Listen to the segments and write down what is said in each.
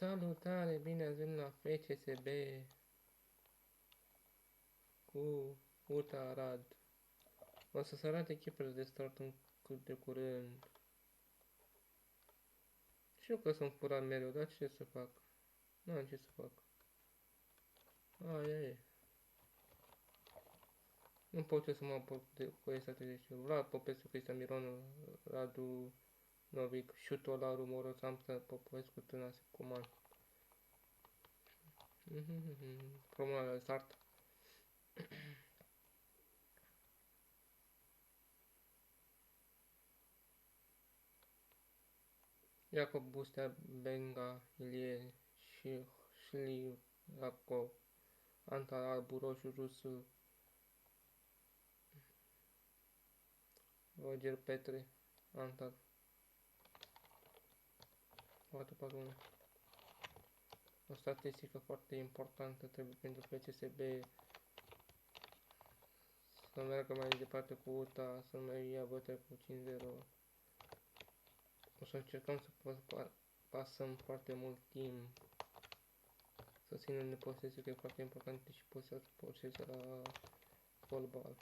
Salutare, bine ați venit la FCSB cu UTA Arad. O să se arate echipele de start în cât de curând. Știu că sunt furat mereu, dar ce să fac? Nu am ce să fac. Aia e. Nu pot eu să mă apuc cu ESA30. Vlad Popescu, Cristian Miron, Radu Novic, Șutolaru, Moros, Amstel, Popescu, Tănase, Coman. Formula de start. Iacob Bustea, Benga, Ilie, Șliakov, Antal, Albu, Roșu, Rusu, Roger Petre, Antal, 441. O statistică foarte importantă trebuie pentru FCSB să meargă mai departe cu UTA, să nu mai ia bătăi cu 5-0. O să încercăm să pasăm foarte mult timp, să ținem de posesie, că e foarte important și posesia la fotbal.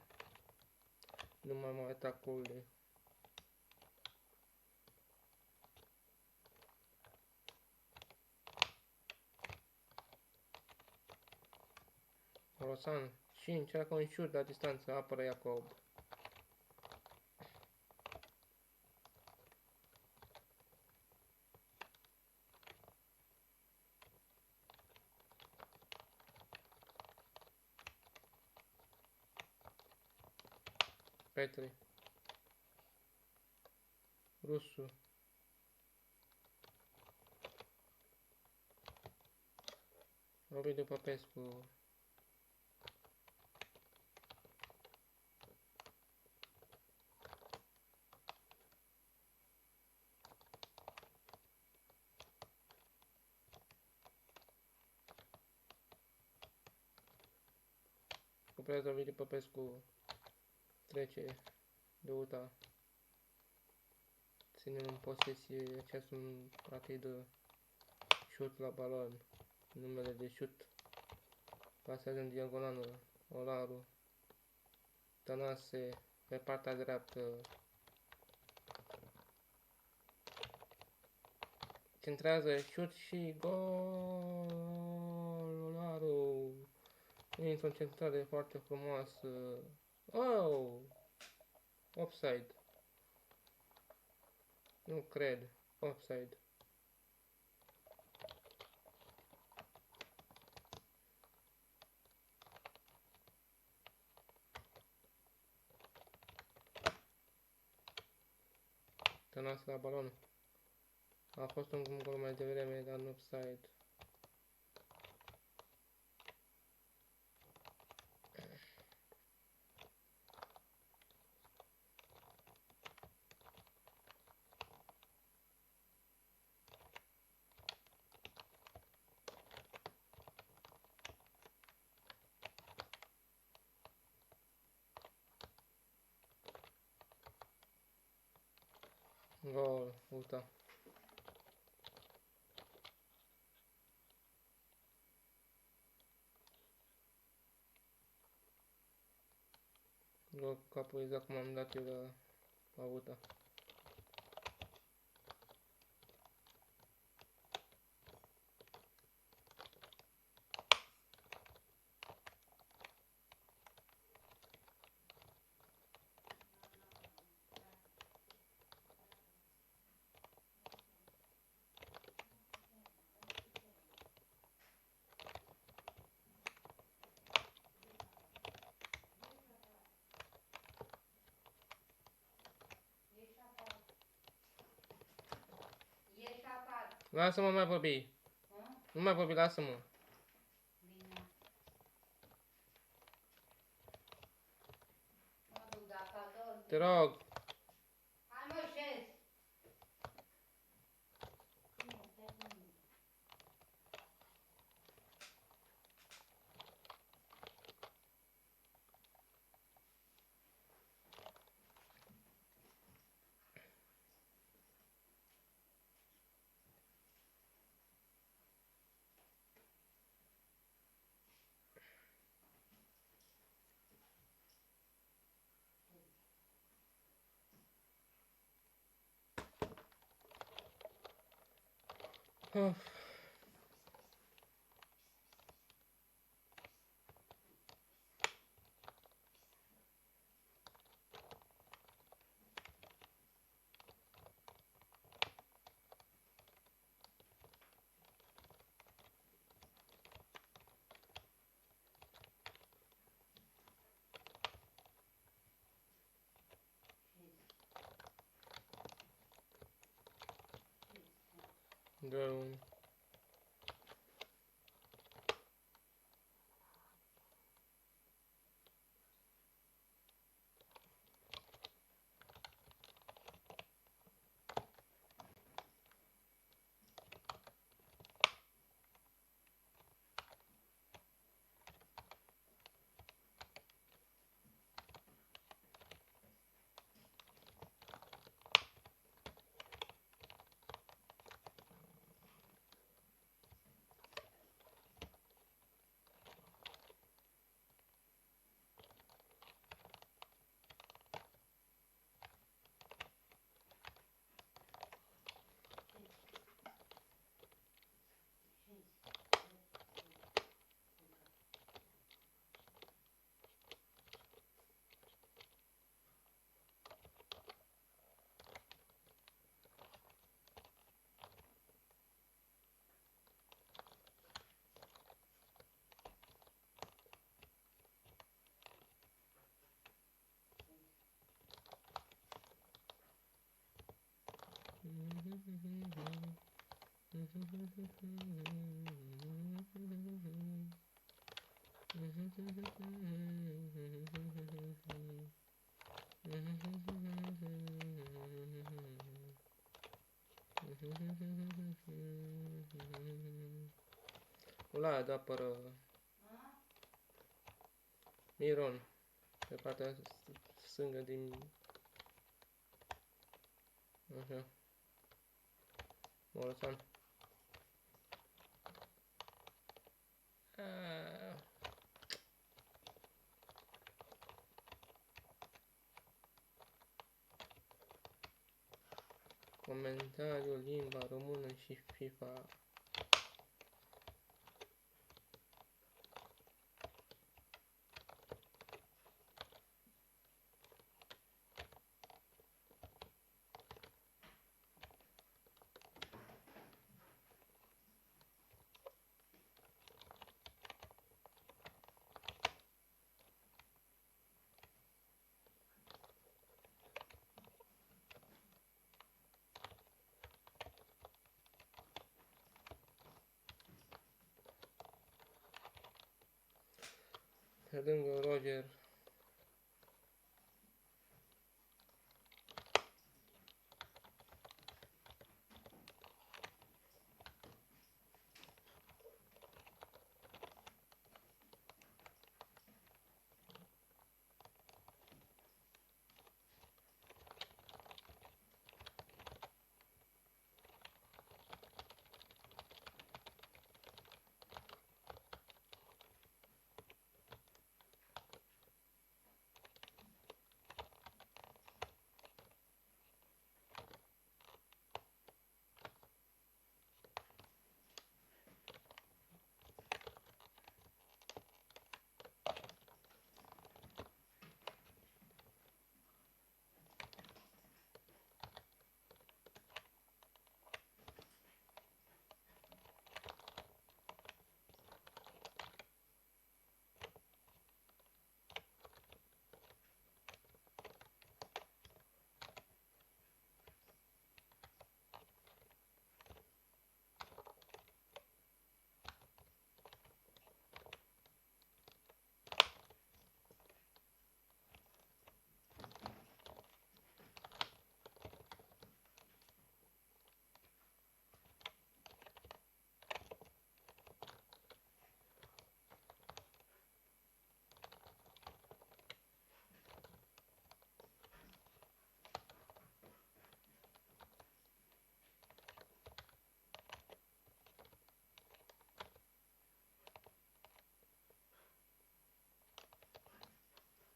Nu mai atacurile. Rosan și încearcă un șut la distanță, apără Iacob. Petre. Rusu. Ovidiu Popescu. Cuprează Ovidiu Popescu. Trece de UTA. Ținem în posesie acest partidă. Șut la balon. Numele de șut. Pasează în diagonală. Olaru. Tănase pe partea dreaptă. Centrează șut și gol. Olaru. Intră o centrare foarte frumoasă. Oh! Offside. Nu cred. Offside. Tănase la balon. A fost un gol mai devreme, dar nu offside. Gol, UTA. Gol capul exact cum am dat eu la UTA. Lasă-mă, mai vorbi. Nu mai vorbi, lasă-mă. Bine. Mă duc de acasă. Te rog. Hai mă, șez. Of. Doar un... Ăla de apără Miron pe partea stângă din... Așa. Morosan. Comentariul limba română și FIFA. Pe lângă Roger.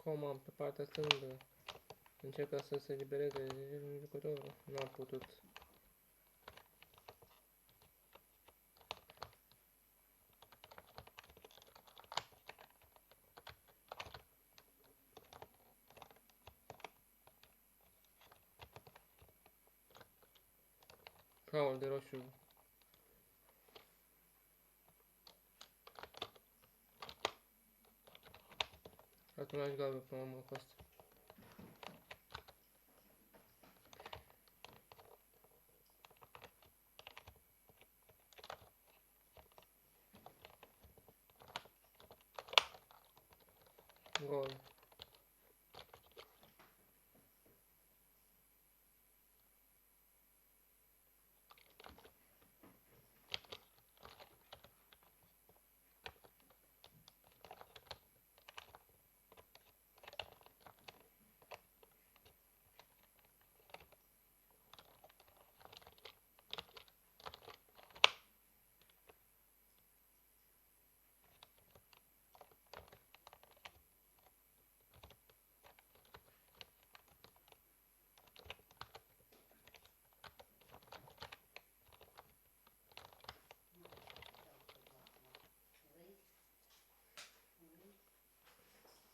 Coman pe partea stângă încerca să se libereze jucătorul, nu a putut. caul de roșu. Atunci aș galben până la urmă cu asta. Gol.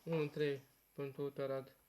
Vrei? 1-3 pentru Tarad.